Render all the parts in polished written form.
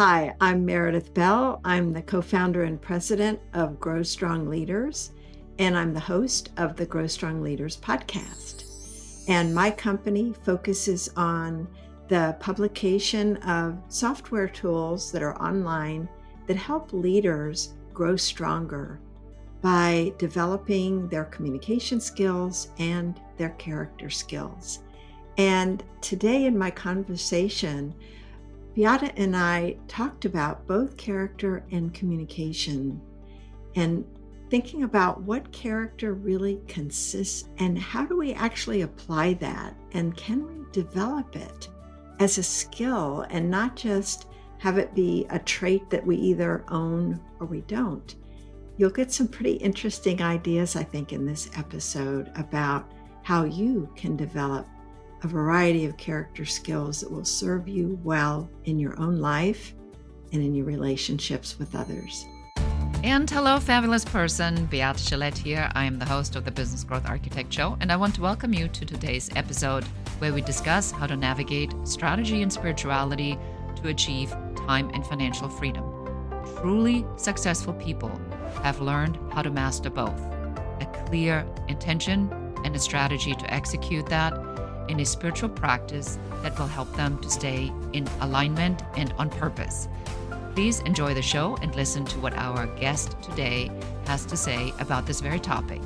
Hi, I'm Meredith Bell. I'm the co-founder and president of Grow Strong Leaders, and I'm the host of the Grow Strong Leaders podcast. And my company focuses on the publication of software tools that are online that help leaders grow stronger by developing their communication skills and their character skills. And today in my conversation, Beata and I talked about both character and communication and thinking about what character really consists and how do we actually apply that and can we develop it as a skill and not just have it be a trait that we either own or we don't. You'll get some pretty interesting ideas, I think, in this episode about how you can develop a variety of character skills that will serve you well in your own life and in your relationships with others. And hello, fabulous person. Beata Gillette here. I am the host of the Business Growth Architect Show, and I want to welcome you to today's episode where we discuss how to navigate strategy and spirituality to achieve time and financial freedom. Truly successful people have learned how to master both, a clear intention and a strategy to execute that in a spiritual practice that will help them to stay in alignment and on purpose. Please enjoy the show and listen to what our guest today has to say about this very topic.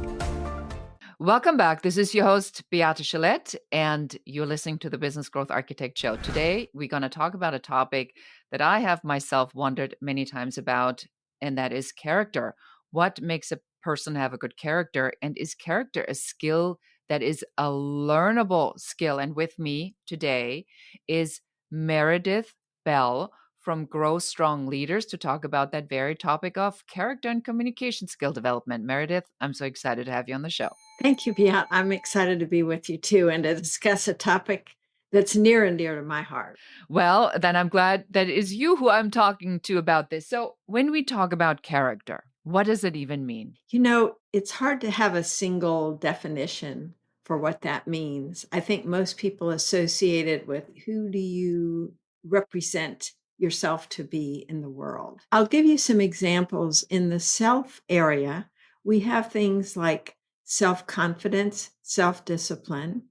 Welcome back. This is your host, Beata Gillette, and you're listening to the Business Growth Architect Show. Today, we're going to talk about a topic that I have myself wondered many times about, and that is character. What makes a person have a good character? And is character a skill that is a learnable skill? And with me today is Meredith Bell from Grow Strong Leaders to talk about that very topic of character and communication skill development. Meredith, I'm so excited to have you on the show. Thank you, Beata. I'm excited to be with you too and to discuss a topic that's near and dear to my heart. Well, then I'm glad that it is you who I'm talking to about this. So when we talk about character, what does it even mean? You know, it's hard to have a single definition for what that means. I think most people associate it with who do you represent yourself to be in the world. I'll give you some examples. In the self area, we have things like self-confidence, self-discipline,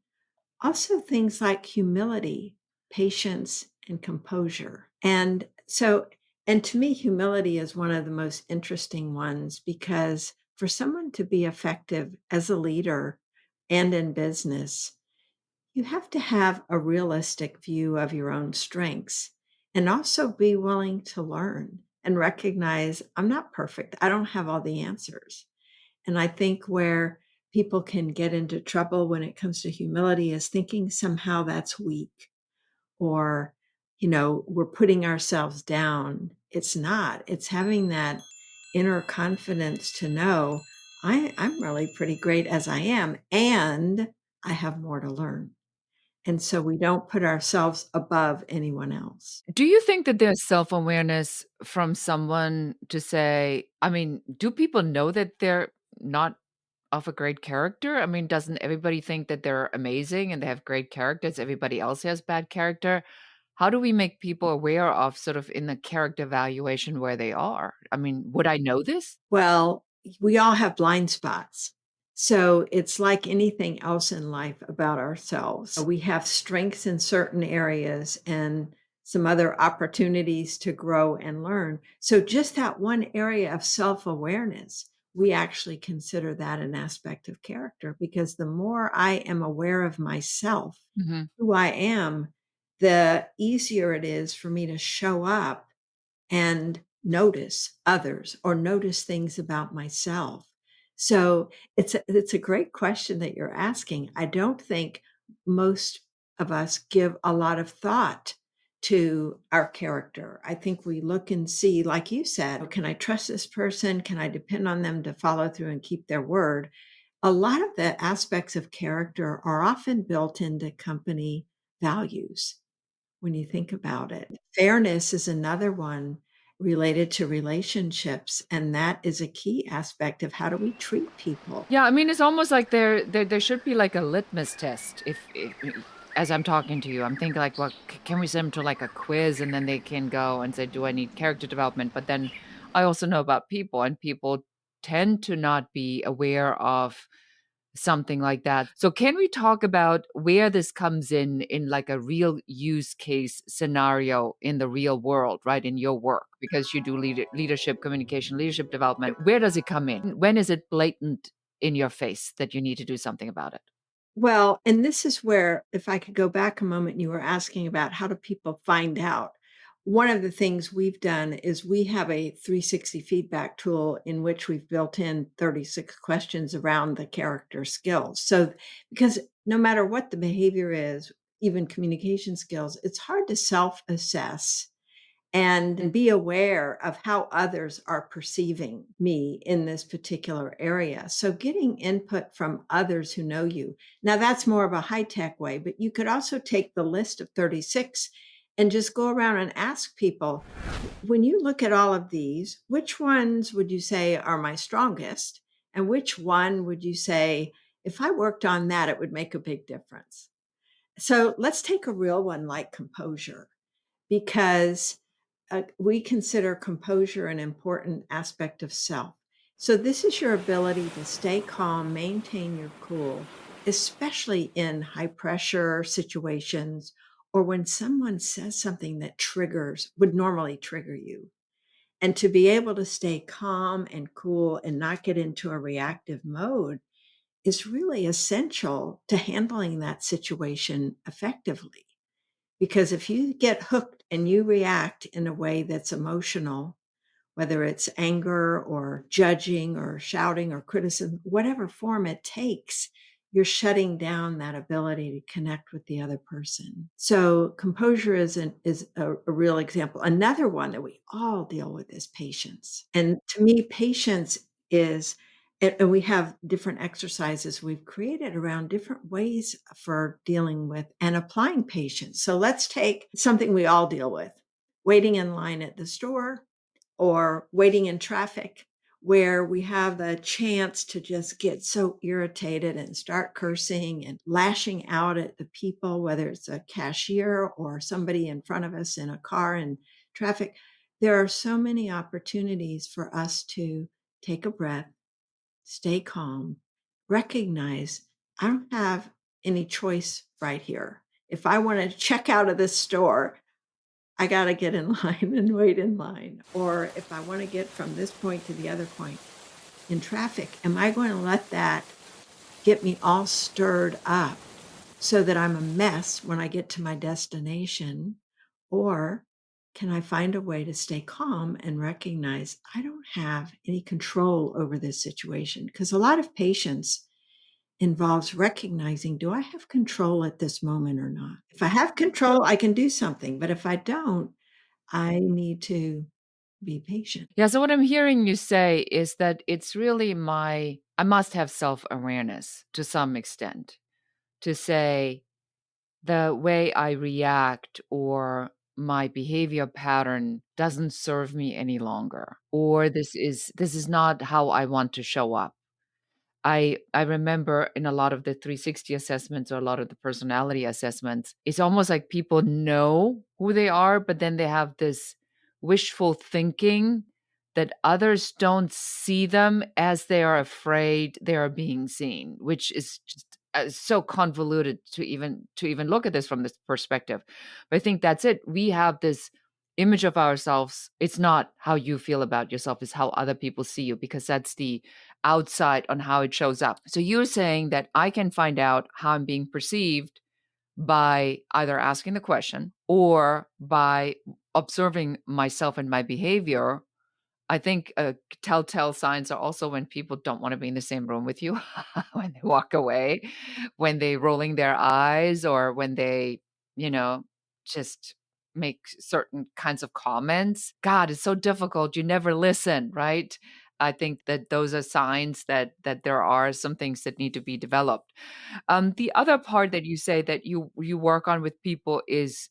also things like humility, patience, and composure. And to me, humility is one of the most interesting ones because for someone to be effective as a leader and in business, you have to have a realistic view of your own strengths and also be willing to learn and recognize I'm not perfect. I don't have all the answers. And I think where people can get into trouble when it comes to humility is thinking somehow that's weak or, we're putting ourselves down. It's not. It's having that inner confidence to know I'm really pretty great as I am, and I have more to learn. And so we don't put ourselves above anyone else. Do you think that there's self-awareness from someone to say, do people know that they're not of a great character? Doesn't everybody think that they're amazing and they have great characters? Everybody else has bad character. How do we make people aware of sort of in the character evaluation where they are? Would I know this? Well, we all have blind spots. So it's like anything else in life about ourselves. We have strengths in certain areas and some other opportunities to grow and learn. So just that one area of self-awareness, we actually consider that an aspect of character because the more I am aware of myself, who I am, the easier it is for me to show up and notice others or notice things about myself. So it's a great question that you're asking. I don't think most of us give a lot of thought to our character. I think we look and see, like you said, can I trust this person? Can I depend on them to follow through and keep their word? A lot of the aspects of character are often built into company values when you think about it. Fairness is another one related to relationships, and that is a key aspect of how do we treat people. Yeah, it's almost like there should be like a litmus test. If as I'm talking to you, I'm thinking like, well, can we send them to like a quiz and then they can go and say, do I need character development? But then I also know about people, and people tend to not be aware of something like that. So can we talk about where this comes in like a real use case scenario in the real world, right? In your work, because you do leadership, communication, leadership development. Where does it come in? When is it blatant in your face that you need to do something about it? Well, and this is where, if I could go back a moment, you were asking about how do people find out. One of the things we've done is we have a 360 feedback tool in which we've built in 36 questions around the character skills. So, because no matter what the behavior is, even communication skills, it's hard to self assess and be aware of how others are perceiving me in this particular area. So, getting input from others who know you. Now, that's more of a high tech way, but you could also take the list of 36 and just go around and ask people, when you look at all of these, which ones would you say are my strongest? And which one would you say, if I worked on that, it would make a big difference? So, let's take a real one like composure, because we consider composure an important aspect of self. So, this is your ability to stay calm, maintain your cool, especially in high pressure situations or when someone says something that would normally trigger you. And to be able to stay calm and cool and not get into a reactive mode is really essential to handling that situation effectively. Because if you get hooked and you react in a way that's emotional, whether it's anger or judging or shouting or criticism, whatever form it takes, you're shutting down that ability to connect with the other person. So composure is a real example. Another one that we all deal with is patience. And to me, patience is, and we have different exercises we've created around different ways for dealing with and applying patience. So let's take something we all deal with: waiting in line at the store or waiting in traffic, where we have the chance to just get so irritated and start cursing and lashing out at the people, whether it's a cashier or somebody in front of us in a car in traffic. There are so many opportunities for us to take a breath, stay calm, recognize I don't have any choice right here. If I want to check out of this store, I gotta get in line and wait in line. Or if I wanna get from this point to the other point in traffic, am I going to let that get me all stirred up so that I'm a mess when I get to my destination? Or can I find a way to stay calm and recognize I don't have any control over this situation? Because a lot of patience involves recognizing, do I have control at this moment or not? If I have control, I can do something. But if I don't, I need to be patient. Yeah, so what I'm hearing you say is that it's really I must have self-awareness to some extent to say the way I react or my behavior pattern doesn't serve me any longer, or this is not how I want to show up. I remember in a lot of the 360 assessments or a lot of the personality assessments, it's almost like people know who they are, but then they have this wishful thinking that others don't see them as they are afraid they are being seen, which is just so convoluted to even look at this from this perspective. But I think that's it. We have this image of ourselves. It's not how you feel about yourself, it's how other people see you, because that's the outside on how it shows up. So you're saying that I can find out how I'm being perceived by either asking the question or by observing myself and my behavior. I think telltale signs are also when people don't want to be in the same room with you, when they walk away, when they rolling their eyes, or when they, you know, just make certain kinds of comments. God, it's so difficult. You never listen, right? I think that those are signs that there are some things that need to be developed. The other part that you say that you work on with people is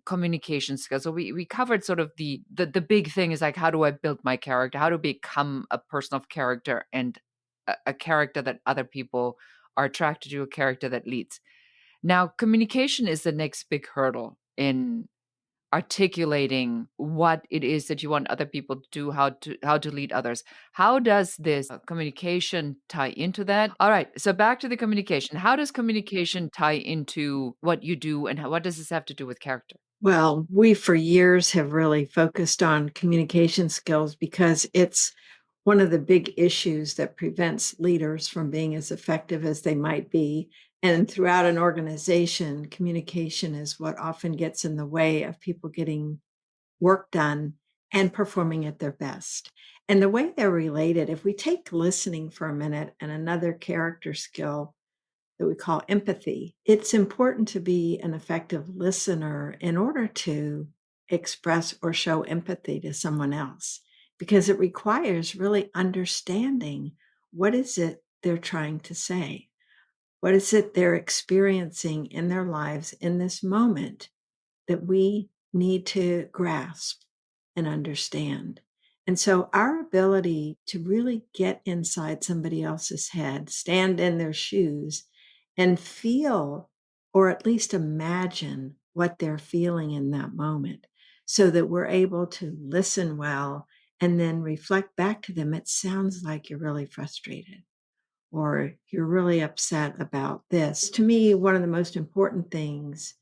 communication skills. So we covered sort of the big thing is like, how do I build my character? How to become a person of character and a character that other people are attracted to, a character that leads. Now, communication is the next big hurdle in articulating what it is that you want other people to do, how to lead others. How does this communication tie into that? All right, so back to the communication. How does communication tie into what you do, and what does this have to do with character? Well, we for years have really focused on communication skills because it's one of the big issues that prevents leaders from being as effective as they might be. And throughout an organization, communication is what often gets in the way of people getting work done and performing at their best. And the way they're related, if we take listening for a minute and another character skill that we call empathy, it's important to be an effective listener in order to express or show empathy to someone else, because it requires really understanding what is it they're trying to say. What is it they're experiencing in their lives in this moment that we need to grasp and understand. And so, our ability to really get inside somebody else's head, stand in their shoes, and feel, or at least imagine what they're feeling in that moment, so that we're able to listen well and then reflect back to them. It sounds like you're really frustrated, or you're really upset about this. To me, one of the most important things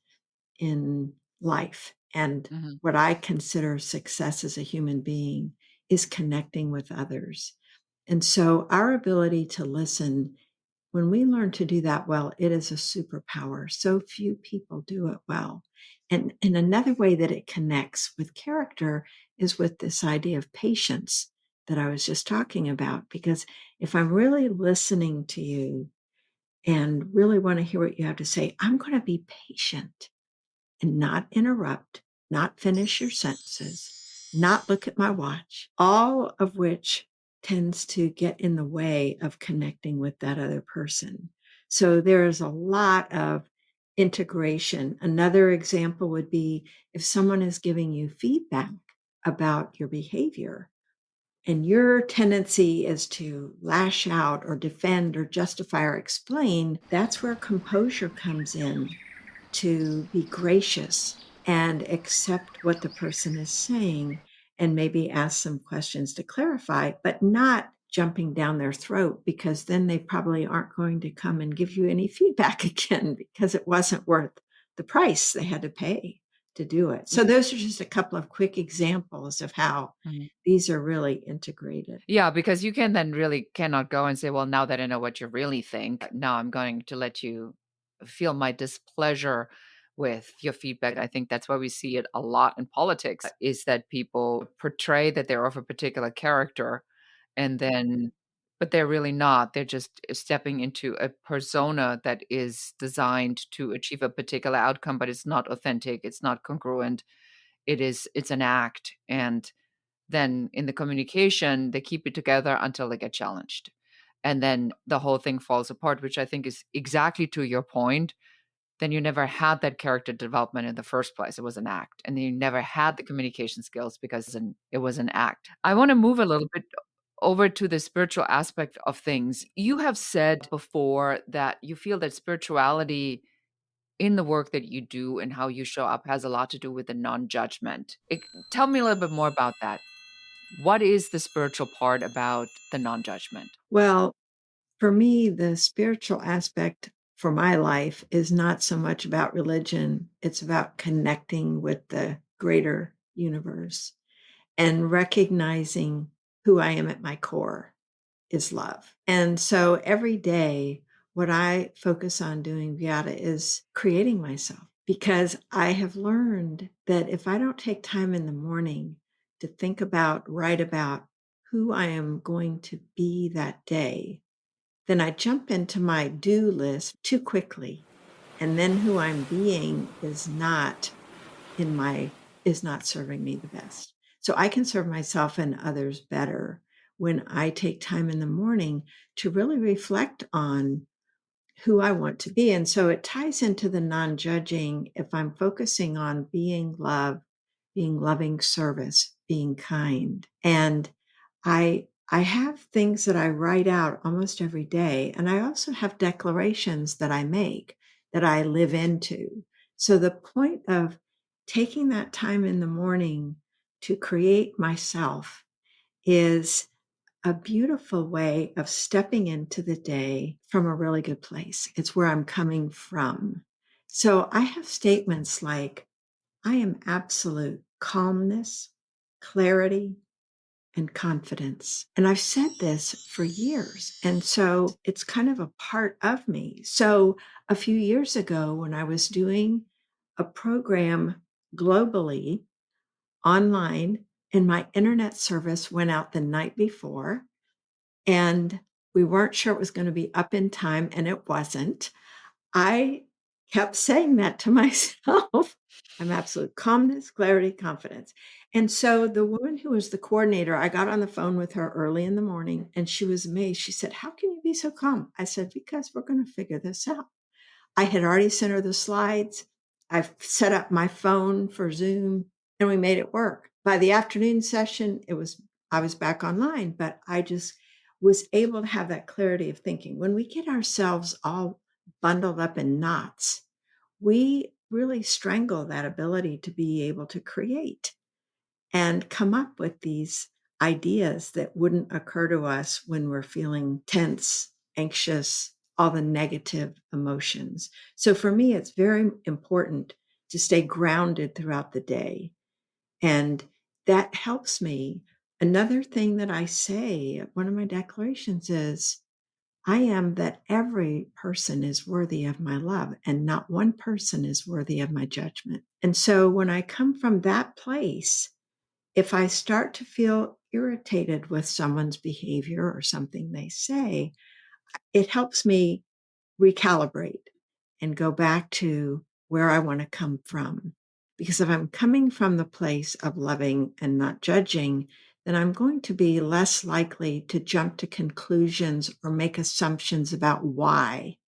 in life and Mhm. what I consider success as a human being is connecting with others. And so our ability to listen, when we learn to do that well, it is a superpower. So few people do it well. And another way that it connects with character is with this idea of patience that I was just talking about. Because if I'm really listening to you and really want to hear what you have to say, I'm going to be patient and not interrupt, not finish your sentences, not look at my watch, all of which tends to get in the way of connecting with that other person. So there's a lot of integration. Another example would be if someone is giving you feedback about your behavior and your tendency is to lash out or defend or justify or explain, that's where composure comes in, to be gracious and accept what the person is saying and maybe ask some questions to clarify, but not jumping down their throat, because then they probably aren't going to come and give you any feedback again because it wasn't worth the price they had to pay to do it. So those are just a couple of quick examples of how Mhm. these are really integrated. Yeah, because you can then really cannot go and say, well, now that I know what you really think, now I'm going to let you feel my displeasure with your feedback. I think that's why we see it a lot in politics, is that people portray that they're of a particular character and then, but they're really not. They're just stepping into a persona that is designed to achieve a particular outcome, but it's not authentic, it's not congruent. It's an act. And then in the communication, they keep it together until they get challenged. And then the whole thing falls apart, which I think is exactly to your point. Then you never had that character development in the first place. It was an act. And then you never had the communication skills because it was an act. I want to move a little bit over to the spiritual aspect of things. You have said before that you feel that spirituality in the work that you do and how you show up has a lot to do with the non-judgment. Tell me a little bit more about that. What is the spiritual part about the non-judgment? Well, for me, the spiritual aspect for my life is not so much about religion, it's about connecting with the greater universe and recognizing who I am at my core is love. And so every day, what I focus on doing, Beata, is creating myself, because I have learned that if I don't take time in the morning to think about, write about who I am going to be that day, then I jump into my do list too quickly. And then who I'm being is not serving me the best. So I can serve myself and others better when I take time in the morning to really reflect on who I want to be. And so it ties into the non-judging. If I'm focusing on being love, being loving service, being kind. And I have things that I write out almost every day. And I also have declarations that I make that I live into. So the point of taking that time in the morning to create myself is a beautiful way of stepping into the day from a really good place. It's where I'm coming from. So I have statements like, I am absolute calmness, clarity, and confidence. And I've said this for years. And so it's kind of a part of me. So a few years ago, when I was doing a program globally online, and my internet service went out the night before, and we weren't sure it was going to be up in time, and it wasn't. I kept saying that to myself. I'm absolute calmness, clarity, confidence. And so the woman who was the coordinator, I got on the phone with her early in the morning and she was amazed. She said, "How can you be so calm?" I said, "Because we're going to figure this out." I had already sent her the slides. I've set up my phone for Zoom and we made it work. By the afternoon session, I was back online, but I just was able to have that clarity of thinking. When we get ourselves all bundled up in knots, we really strangle that ability to be able to create and come up with these ideas that wouldn't occur to us when we're feeling tense, anxious, all the negative emotions. So for me, it's very important to stay grounded throughout the day. And that helps me. Another thing that I say, one of my declarations is, I am that every person is worthy of my love and not one person is worthy of my judgment. And so when I come from that place, if I start to feel irritated with someone's behavior or something they say, it helps me recalibrate and go back to where I want to come from. Because if I'm coming from the place of loving and not judging, then I'm going to be less likely to jump to conclusions or make assumptions about why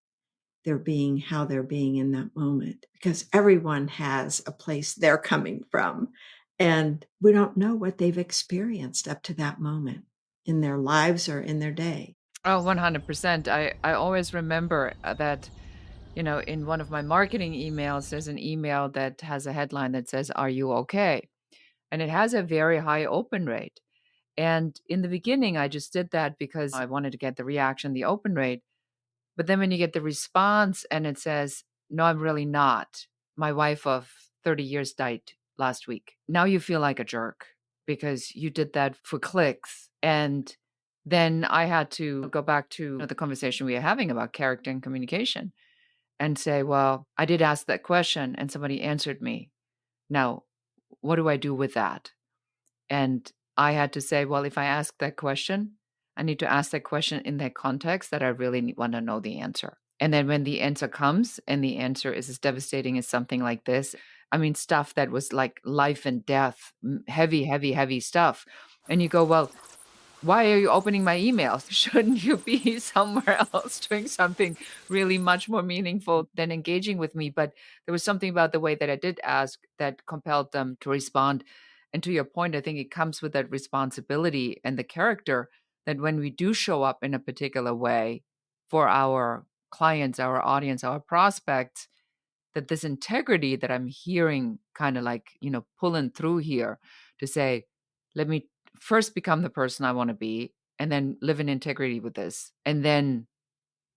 they're being how they're being in that moment, because everyone has a place they're coming from and we don't know what they've experienced up to that moment in their lives or in their day. Oh, 100%. I always remember that, in one of my marketing emails, there's an email that has a headline that says, "Are you okay?" And it has a very high open rate. And in the beginning, I just did that because I wanted to get the reaction, the open rate. But then when you get the response and it says, "No, I'm really not. My wife of 30 years died last week." Now you feel like a jerk because you did that for clicks. And then I had to go back to the conversation we were having about character and communication and say, "Well, I did ask that question and somebody answered me. Now, what do I do with that?" And I had to say, well, if I ask that question, I need to ask that question in that context that I really want to know the answer. And then when the answer comes and the answer is as devastating as something like this, I mean, stuff that was like life and death, heavy, heavy, heavy stuff. And you go, well, why are you opening my emails? Shouldn't you be somewhere else doing something really much more meaningful than engaging with me? But there was something about the way that I did ask that compelled them to respond. And to your point, I think it comes with that responsibility and the character that when we do show up in a particular way for our clients, our audience, our prospects, that this integrity that I'm hearing kind of like, pulling through here to say, let me first become the person I want to be and then live in integrity with this. And then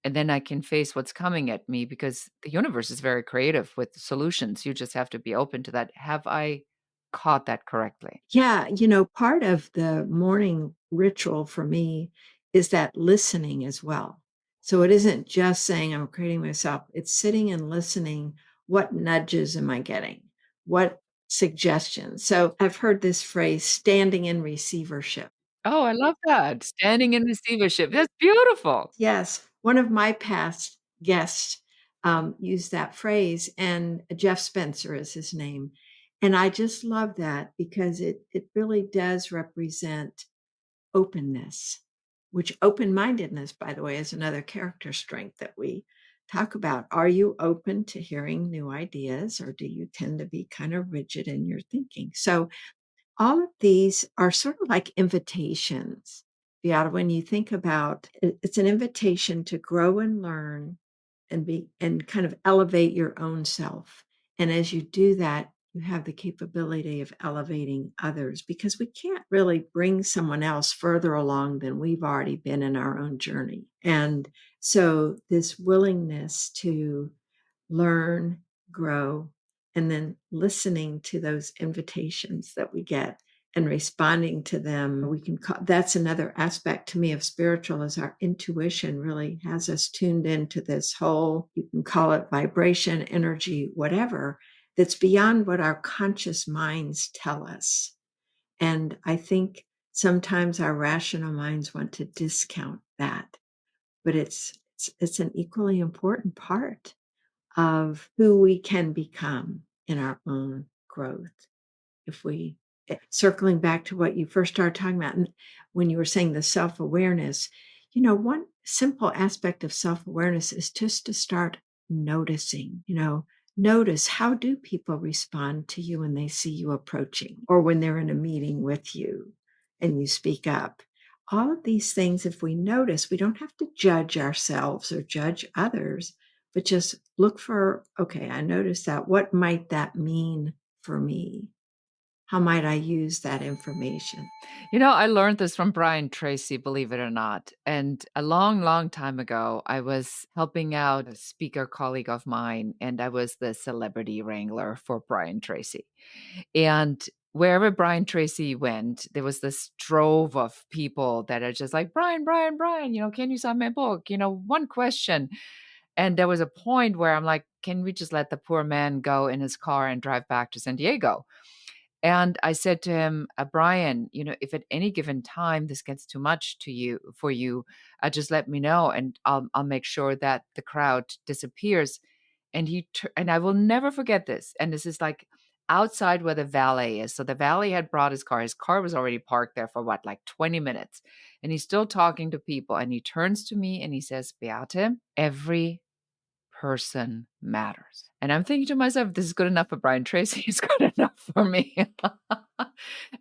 I can face what's coming at me because the universe is very creative with solutions. You just have to be open to that. Have I caught that correctly? Yeah, part of the morning ritual for me is that listening as well. So it isn't just saying I'm creating myself, it's sitting and listening. What nudges am I getting? What suggestions? So I've heard this phrase, standing in receivership. Oh, I love that. Standing in receivership. That's beautiful. Yes, one of my past guests used that phrase, and Jeff Spencer is his name. And I just love that because it really does represent openness, which open-mindedness, by the way, is another character strength that we talk about. Are you open to hearing new ideas, or do you tend to be kind of rigid in your thinking? So all of these are sort of like invitations. Yeah, when you think about it, it's an invitation to grow and learn and kind of elevate your own self. And as you do that, you have the capability of elevating others because we can't really bring someone else further along than we've already been in our own journey. And so this willingness to learn, grow, and then listening to those invitations that we get and responding to them. We can call that's another aspect to me of spiritual is our intuition really has us tuned into this whole, you can call it vibration, energy, whatever, that's beyond what our conscious minds tell us. And I think sometimes our rational minds want to discount that, but it's an equally important part of who we can become in our own growth. If we, circling back to what you first started talking about, and when you were saying the self awareness, one simple aspect of self awareness is just to start noticing, notice how do people respond to you when they see you approaching or when they're in a meeting with you and you speak up. All of these things, if we notice, we don't have to judge ourselves or judge others, but just look for, okay, I noticed that. What might that mean for me? How might I use that information? I learned this from Brian Tracy, believe it or not. And a long, long time ago, I was helping out a speaker colleague of mine, and I was the celebrity wrangler for Brian Tracy. And wherever Brian Tracy went, there was this drove of people that are just like, Brian, Brian, Brian, can you sign my book? One question. And there was a point where I'm like, can we just let the poor man go in his car and drive back to San Diego? And I said to him, Brian, if at any given time this gets too much for you, just let me know, and I'll make sure that the crowd disappears. And and I will never forget this. And this is like outside where the valet is. So the valet had brought his car. His car was already parked there for what, like 20 minutes, and he's still talking to people. And he turns to me and he says, Beate, every person matters. And I'm thinking to myself, this is good enough for Brian Tracy. It's good enough for me.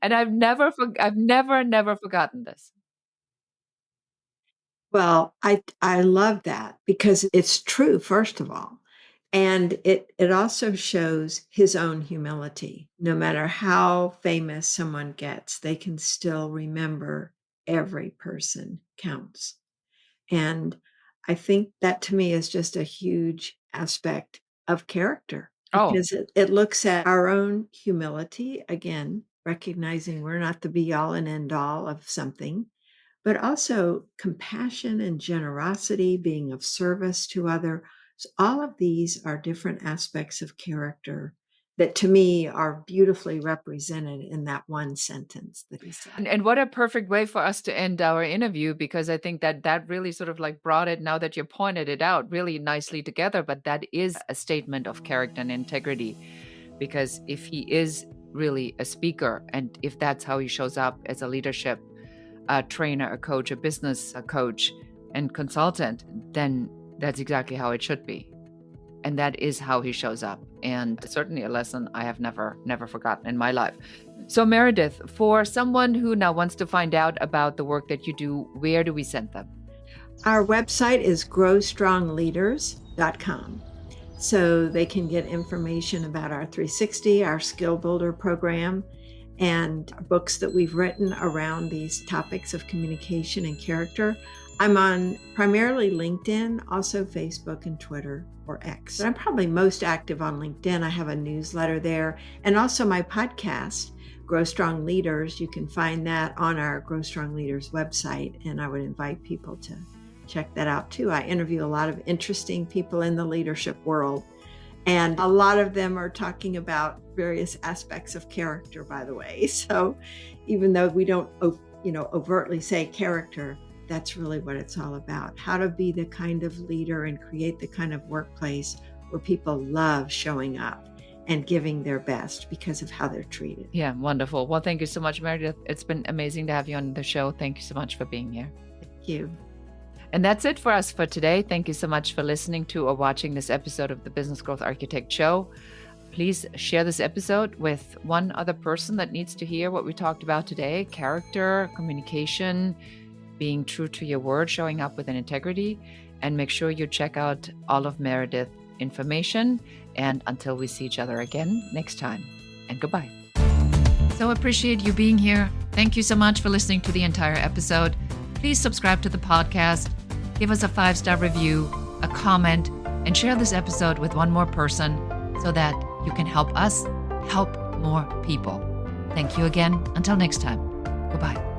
And I've never forgotten this. Well, I love that because it's true, first of all. And it also shows his own humility. No matter how famous someone gets, they can still remember every person counts. And I think that to me is just a huge aspect of character Oh, because it looks at our own humility, again, recognizing we're not the be all and end all of something, but also compassion and generosity, being of service to others. All of these are different aspects of character that to me are beautifully represented in that one sentence that he said. and what a perfect way for us to end our interview, because I think that really sort of like brought it, now that you pointed it out, really nicely together. But that is a statement of character and integrity, because if he is really a speaker, and if that's how he shows up as a leadership trainer, a coach, a business coach, and consultant, then that's exactly how it should be. And that is how he shows up. And certainly a lesson I have never forgotten in my life. So Meredith, for someone who now wants to find out about the work that you do, where do we send them? Our website is growstrongleaders.com. So they can get information about our 360, our Skill Builder program, and books that we've written around these topics of communication and character. I'm on primarily LinkedIn, also Facebook and Twitter or X. But I'm probably most active on LinkedIn. I have a newsletter there and also my podcast, Grow Strong Leaders. You can find that on our Grow Strong Leaders website, and I would invite people to check that out too. I interview a lot of interesting people in the leadership world, and a lot of them are talking about various aspects of character, by the way. So even though we don't, overtly say character, that's really what it's all about. How to be the kind of leader and create the kind of workplace where people love showing up and giving their best because of how they're treated. Yeah, wonderful. Well, thank you so much, Meredith. It's been amazing to have you on the show. Thank you so much for being here. Thank you. And that's it for us for today. Thank you so much for listening to or watching this episode of the Business Growth Architect Show. Please share this episode with one other person that needs to hear what we talked about today: character, communication, being true to your word, showing up with an integrity. and make sure you check out all of Meredith's information. And until we see each other again next time, and goodbye. So appreciate you being here. Thank you so much for listening to the entire episode. Please subscribe to the podcast, give us a 5-star review, a comment, and share this episode with one more person so that you can help us help more people. Thank you again. Until next time. Goodbye.